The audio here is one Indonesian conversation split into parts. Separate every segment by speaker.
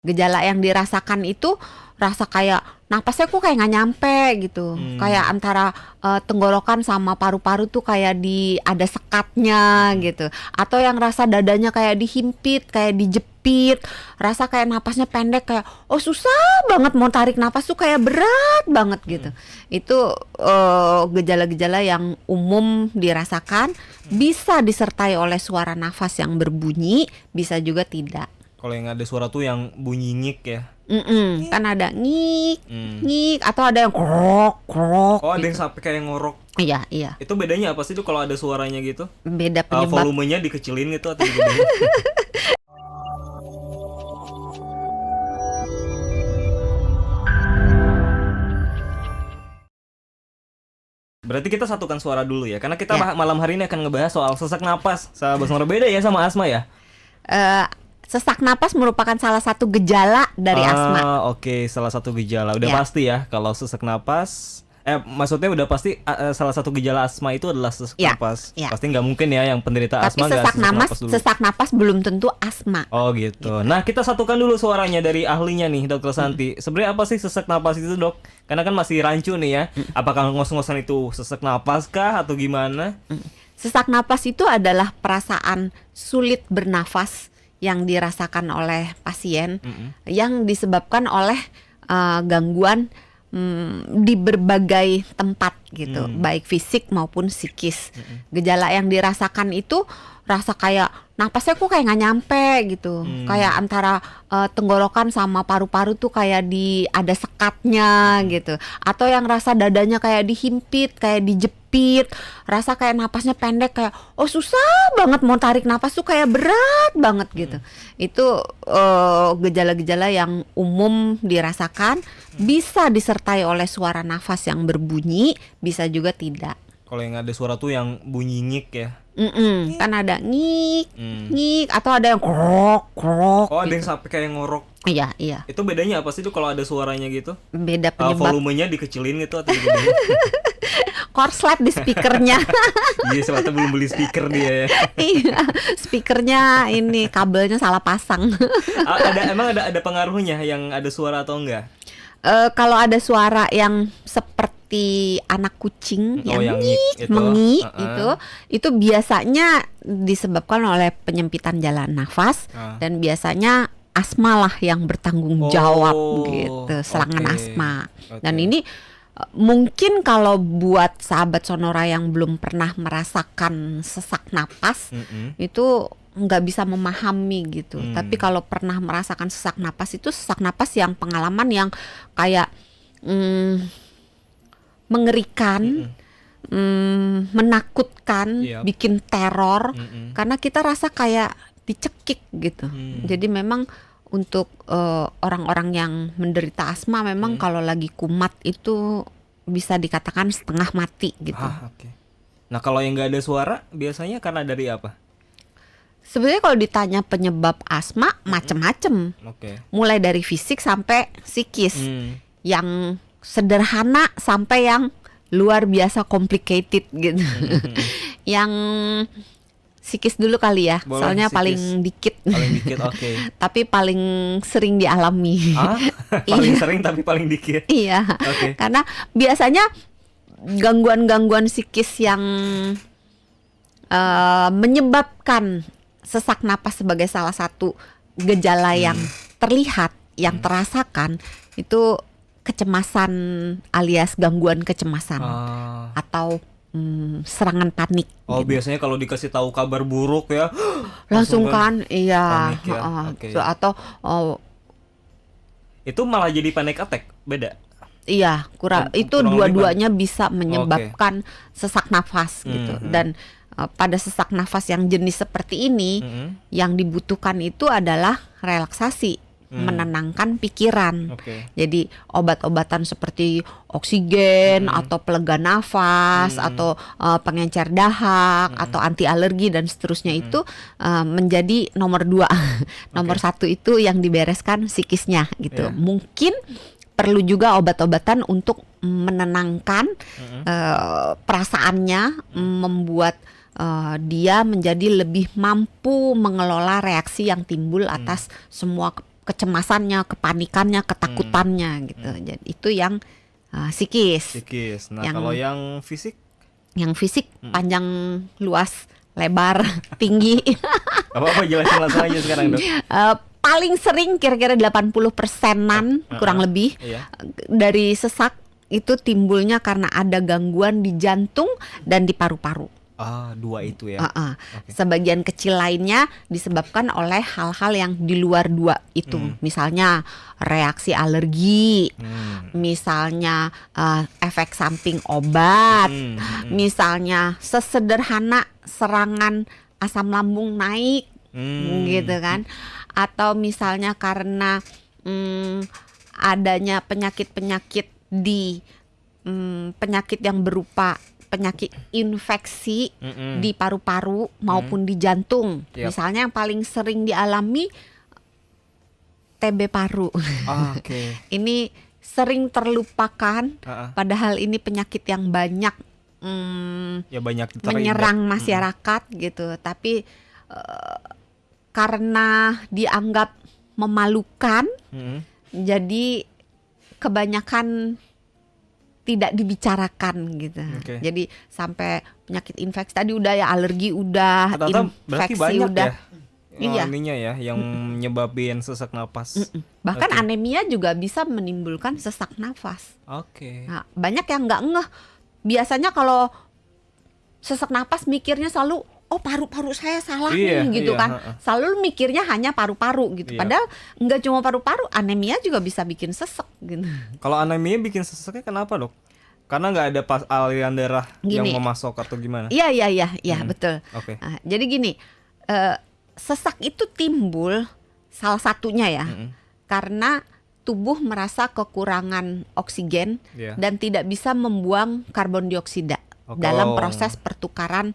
Speaker 1: Gejala yang dirasakan itu rasa kayak napasnya kok kayak nggak nyampe gitu, kayak antara tenggorokan sama paru-paru tuh kayak ada sekatnya gitu, atau yang rasa dadanya kayak dihimpit, kayak dijepit, rasa kayak napasnya pendek, kayak oh susah banget mau tarik napas tuh kayak berat banget gitu. Itu gejala-gejala yang umum dirasakan, bisa disertai oleh suara nafas yang berbunyi, bisa juga tidak.
Speaker 2: Kalau yang ada suara tuh yang bunyi nyik ya.
Speaker 1: Kan ada ngik, ngik, atau ada yang krok, krok.
Speaker 2: Oh, ada yang
Speaker 1: Gitu.
Speaker 2: sampai kayak ngorok.
Speaker 1: Iya, iya.
Speaker 2: Itu bedanya apa sih tuh kalau ada suaranya gitu?
Speaker 1: Beda penyebab.
Speaker 2: Volumenya dikecilin gitu atau digedein? Berarti kita satukan suara dulu ya, karena kita
Speaker 1: Ya.
Speaker 2: malam hari ini akan ngebahas soal sesak napas. Sahabat Sonora, beda ya sama asma ya?
Speaker 1: Eh, Sesak napas merupakan salah satu gejala dari asma.
Speaker 2: Oke, salah satu gejala. Udah
Speaker 1: Ya.
Speaker 2: pasti ya kalau sesak napas. Maksudnya udah pasti salah satu gejala asma itu adalah sesak
Speaker 1: Ya,
Speaker 2: napas.
Speaker 1: ya.
Speaker 2: Pasti nggak mungkin ya yang penderita
Speaker 1: Tapi
Speaker 2: asma nggak napas dulu.
Speaker 1: sesak napas belum tentu asma.
Speaker 2: Oh gitu. Nah, kita satukan dulu suaranya dari ahlinya nih, Dokter Santi. Sebenarnya apa sih sesak napas itu, Dok? Karena kan masih rancu nih ya. Apakah ngos-ngosan itu sesak napas kah atau gimana?
Speaker 1: Sesak napas itu adalah perasaan sulit bernafas yang dirasakan oleh pasien, yang disebabkan oleh gangguan di berbagai tempat gitu, baik fisik maupun psikis. Gejala yang dirasakan itu rasa kayak napasnya kok kayak nggak nyampe gitu, kayak antara tenggorokan sama paru-paru tuh kayak ada sekatnya gitu, atau yang rasa dadanya kayak dihimpit, kayak dijepit, rasa kayak napasnya pendek, kayak oh susah banget mau tarik napas tuh kayak berat banget gitu. Itu gejala-gejala yang umum dirasakan, bisa disertai oleh suara nafas yang berbunyi, bisa juga tidak.
Speaker 2: Kalau yang ada suara tuh yang bunyi nyik ya.
Speaker 1: Kan ada ngik, ngik, atau ada yang krok, krok.
Speaker 2: Oh, ada
Speaker 1: Gitu.
Speaker 2: yang sampai kayak ngorok.
Speaker 1: Iya, iya.
Speaker 2: Itu bedanya apa sih tuh kalau ada suaranya gitu?
Speaker 1: Beda penyebab.
Speaker 2: Volumenya dikecilin gitu atau digedein?
Speaker 1: Korslet di speakernya.
Speaker 2: Iya, sebetulnya belum beli speaker dia ya.
Speaker 1: Iya, speakernya ini kabelnya salah pasang.
Speaker 2: Emang ada pengaruhnya yang ada suara atau enggak?
Speaker 1: Kalau ada suara yang seperti anak kucing
Speaker 2: Oh, yang
Speaker 1: ngik,
Speaker 2: itu.
Speaker 1: mengik itu biasanya disebabkan oleh penyempitan jalan nafas dan biasanya asma lah yang bertanggung jawab gitu, serangan
Speaker 2: oke.
Speaker 1: asma.
Speaker 2: Oke.
Speaker 1: Dan ini mungkin kalau buat sahabat Sonora yang belum pernah merasakan sesak napas itu nggak bisa memahami gitu. Tapi kalau pernah merasakan sesak napas, itu sesak napas yang pengalaman yang kayak mengerikan, menakutkan,
Speaker 2: Yap.
Speaker 1: bikin teror, karena kita rasa kayak dicekik gitu. Jadi memang untuk orang-orang yang menderita asma memang kalau lagi kumat itu bisa dikatakan setengah mati gitu.
Speaker 2: Oke. Nah, kalau yang nggak ada suara biasanya karena dari apa?
Speaker 1: Sebenarnya kalau ditanya penyebab asma macem-macem,
Speaker 2: Oke.
Speaker 1: mulai dari fisik sampai psikis, yang sederhana sampai yang luar biasa complicated gitu. Yang psikis dulu kali ya,
Speaker 2: Boleh,
Speaker 1: soalnya
Speaker 2: psikis.
Speaker 1: paling dikit.
Speaker 2: Paling dikit, oke.
Speaker 1: Tapi paling sering dialami.
Speaker 2: Paling
Speaker 1: Iya.
Speaker 2: sering tapi paling dikit.
Speaker 1: Iya,
Speaker 2: Oke.
Speaker 1: karena biasanya gangguan-gangguan psikis yang menyebabkan sesak napas sebagai salah satu gejala yang terlihat, yang terasakan, itu kecemasan alias gangguan kecemasan atau serangan panik.
Speaker 2: Oh,
Speaker 1: gitu.
Speaker 2: biasanya kalau dikasih tahu kabar buruk ya,
Speaker 1: Langsung kan, iya,
Speaker 2: panik ya, oke.
Speaker 1: atau
Speaker 2: itu malah jadi panic attack, beda.
Speaker 1: iya, itu
Speaker 2: kurang lebih
Speaker 1: dua-duanya bisa menyebabkan sesak nafas gitu. Dan pada sesak nafas yang jenis seperti ini, yang dibutuhkan itu adalah relaksasi, menenangkan pikiran.
Speaker 2: Oke.
Speaker 1: Jadi obat-obatan seperti oksigen atau pelega nafas atau pengencer dahak atau anti alergi dan seterusnya itu menjadi nomor 2. Nomor 1 itu yang dibereskan psikisnya gitu.
Speaker 2: Yeah.
Speaker 1: Mungkin perlu juga obat-obatan untuk menenangkan perasaannya, membuat dia menjadi lebih mampu mengelola reaksi yang timbul atas semua kecemasannya, kepanikannya, ketakutannya gitu. Jadi itu yang psikis.
Speaker 2: Psikis. Nah,
Speaker 1: Yang-
Speaker 2: kalau yang fisik
Speaker 1: Yang fisik panjang, luas, lebar, tinggi.
Speaker 2: apa jelasin langsung aja sekarang, Dok.
Speaker 1: Paling sering kira-kira 80%-an kurang lebih
Speaker 2: Iya.
Speaker 1: dari sesak itu timbulnya karena ada gangguan di jantung dan di paru-paru.
Speaker 2: Ah, dua itu ya. Oke.
Speaker 1: Sebagian kecil lainnya disebabkan oleh hal-hal yang di luar dua itu. Misalnya reaksi alergi, misalnya efek samping obat, misalnya sesederhana serangan asam lambung naik, gitu kan. Atau misalnya karena adanya penyakit-penyakit di penyakit yang berupa penyakit infeksi di paru-paru maupun di jantung.
Speaker 2: Yap.
Speaker 1: Misalnya yang paling sering dialami TB paru.
Speaker 2: Oke.
Speaker 1: Ini sering terlupakan,
Speaker 2: Ah, ah.
Speaker 1: padahal ini penyakit yang banyak
Speaker 2: Ya banyak teringat.
Speaker 1: menyerang masyarakat gitu. Tapi karena dianggap memalukan, jadi kebanyakan tidak dibicarakan gitu.
Speaker 2: Oke.
Speaker 1: Jadi sampai penyakit infeksi tadi udah ya, alergi udah,
Speaker 2: Rata-rata berarti
Speaker 1: infeksi
Speaker 2: banyak
Speaker 1: udah.
Speaker 2: ya.
Speaker 1: Iya.
Speaker 2: Ininya ya yang nyebabin sesak napas.
Speaker 1: Bahkan
Speaker 2: Oke.
Speaker 1: anemia juga bisa menimbulkan sesak nafas.
Speaker 2: Oke.
Speaker 1: Nah, banyak yang nggak ngeh. Biasanya kalau sesak napas mikirnya selalu, oh paru-paru saya salah
Speaker 2: Iya,
Speaker 1: nih gitu
Speaker 2: iya,
Speaker 1: kan.
Speaker 2: heeh.
Speaker 1: Selalu mikirnya hanya paru-paru gitu.
Speaker 2: Iya.
Speaker 1: Padahal nggak cuma paru-paru, anemia juga bisa bikin sesek gitu.
Speaker 2: Kalau anemia bikin seseknya kenapa, Dok? Karena nggak ada aliran darah yang
Speaker 1: Gini.
Speaker 2: memasok atau gimana?
Speaker 1: Iya, betul.
Speaker 2: Oke.
Speaker 1: Nah, jadi gini, sesak itu timbul salah satunya ya, karena tubuh merasa kekurangan oksigen
Speaker 2: Iya.
Speaker 1: dan tidak bisa membuang karbon dioksida
Speaker 2: Oh,
Speaker 1: dalam
Speaker 2: kalau-
Speaker 1: proses pertukaran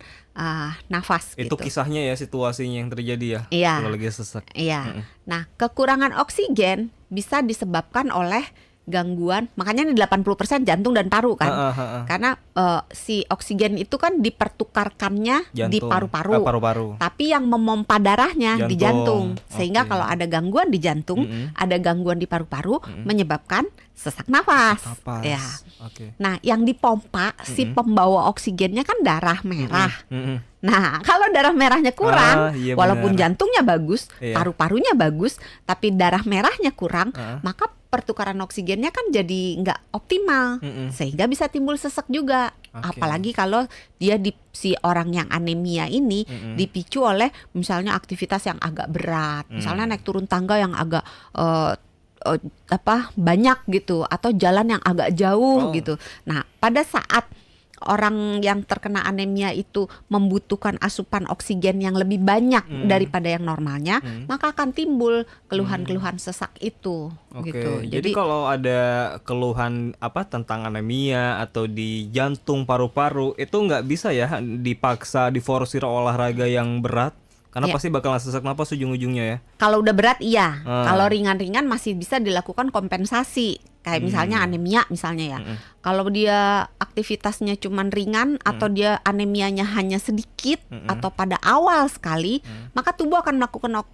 Speaker 1: nafas
Speaker 2: Itu
Speaker 1: gitu.
Speaker 2: kisahnya ya, situasinya yang terjadi ya.
Speaker 1: Iya.
Speaker 2: Kalau lagi sesak.
Speaker 1: Iya. Nah, kekurangan oksigen bisa disebabkan oleh gangguan, makanya ini 80% jantung dan paru kan. Karena si oksigen itu kan dipertukarkannya di
Speaker 2: Jantung.
Speaker 1: paru-paru.
Speaker 2: Paru-paru.
Speaker 1: Tapi yang memompa darahnya di jantung.
Speaker 2: Jantung.
Speaker 1: Sehingga
Speaker 2: Oke.
Speaker 1: kalau ada gangguan di jantung, ada gangguan di paru-paru, menyebabkan sesak nafas.
Speaker 2: Napas.
Speaker 1: Ya.
Speaker 2: Oke.
Speaker 1: Nah, yang dipompa si pembawa oksigennya kan darah merah. Nah, kalau darah merahnya kurang,
Speaker 2: Iya
Speaker 1: walaupun
Speaker 2: benar.
Speaker 1: jantungnya bagus,
Speaker 2: Iya.
Speaker 1: paru-parunya bagus, tapi darah merahnya kurang,
Speaker 2: Ah.
Speaker 1: maka pertukaran oksigennya kan jadi nggak optimal, sehingga bisa timbul sesak juga.
Speaker 2: Oke.
Speaker 1: Apalagi kalau dia si orang yang anemia ini dipicu oleh misalnya aktivitas yang agak berat, misalnya naik turun tangga yang agak banyak gitu, atau jalan yang agak jauh
Speaker 2: Oh.
Speaker 1: gitu. Nah, pada saat orang yang terkena anemia itu membutuhkan asupan oksigen yang lebih banyak daripada yang normalnya, maka akan timbul keluhan-keluhan sesak itu.
Speaker 2: Oke.
Speaker 1: Gitu.
Speaker 2: Jadi kalau ada keluhan tentang anemia atau di jantung, paru-paru, itu nggak bisa ya dipaksa diforsir olahraga yang berat, karena
Speaker 1: Iya.
Speaker 2: pasti bakalan sesak napas ujung-ujungnya ya.
Speaker 1: Kalau udah berat iya,
Speaker 2: Ah.
Speaker 1: kalau ringan-ringan masih bisa dilakukan kompensasi. Kayak misalnya anemia misalnya ya. Kalau dia aktivitasnya cuman ringan atau dia anemianya hanya sedikit atau pada awal sekali, maka tubuh akan melakukan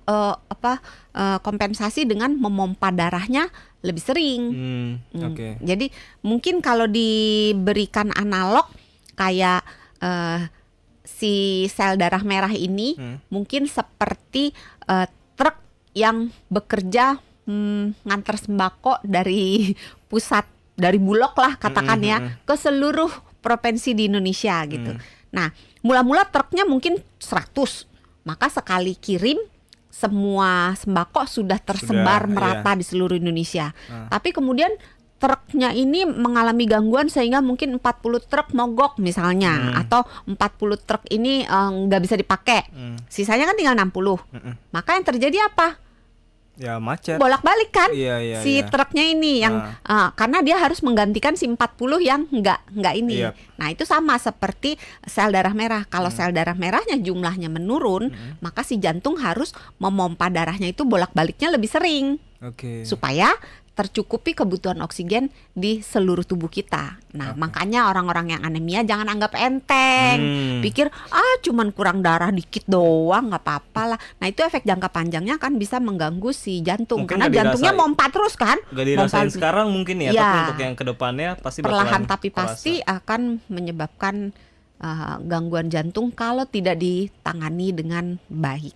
Speaker 1: kompensasi dengan memompa darahnya lebih sering.
Speaker 2: Oke.
Speaker 1: Jadi mungkin kalau diberikan analog kayak si sel darah merah ini mungkin seperti truk yang bekerja ngantar sembako dari pusat, dari Bulog lah katakan ya, ke seluruh provinsi di Indonesia gitu. Nah, mula-mula truknya mungkin 100, maka sekali kirim semua sembako sudah tersebar merata di seluruh Indonesia. Tapi kemudian truknya ini mengalami gangguan sehingga mungkin 40 truk mogok misalnya, atau 40 truk ini nggak bisa dipakai. Sisanya kan tinggal 60. Maka yang terjadi apa?
Speaker 2: Ya macet.
Speaker 1: Bolak-balik kan
Speaker 2: Iya,
Speaker 1: si
Speaker 2: iya.
Speaker 1: truknya ini yang karena dia harus menggantikan si 40 yang nggak ini.
Speaker 2: Yap.
Speaker 1: Nah, itu sama seperti sel darah merah. Kalau sel darah merahnya jumlahnya menurun, maka si jantung harus memompa darahnya itu bolak-baliknya lebih sering
Speaker 2: Oke.
Speaker 1: supaya tercukupi kebutuhan oksigen di seluruh tubuh kita. Nah, makanya orang-orang yang anemia jangan anggap enteng. Pikir cuman kurang darah dikit doang, nggak apa-apa lah. Nah, itu efek jangka panjangnya kan bisa mengganggu si jantung.
Speaker 2: Mungkin
Speaker 1: Karena
Speaker 2: nggak
Speaker 1: jantungnya
Speaker 2: dirasain.
Speaker 1: mompa terus kan.
Speaker 2: Gak dirasain
Speaker 1: Mompa-
Speaker 2: sekarang mungkin ya,
Speaker 1: Iya.
Speaker 2: tapi untuk yang kedepannya pasti
Speaker 1: perlahan
Speaker 2: bakalan
Speaker 1: tapi pasti
Speaker 2: kerasa.
Speaker 1: akan menyebabkan gangguan jantung kalau tidak ditangani dengan baik.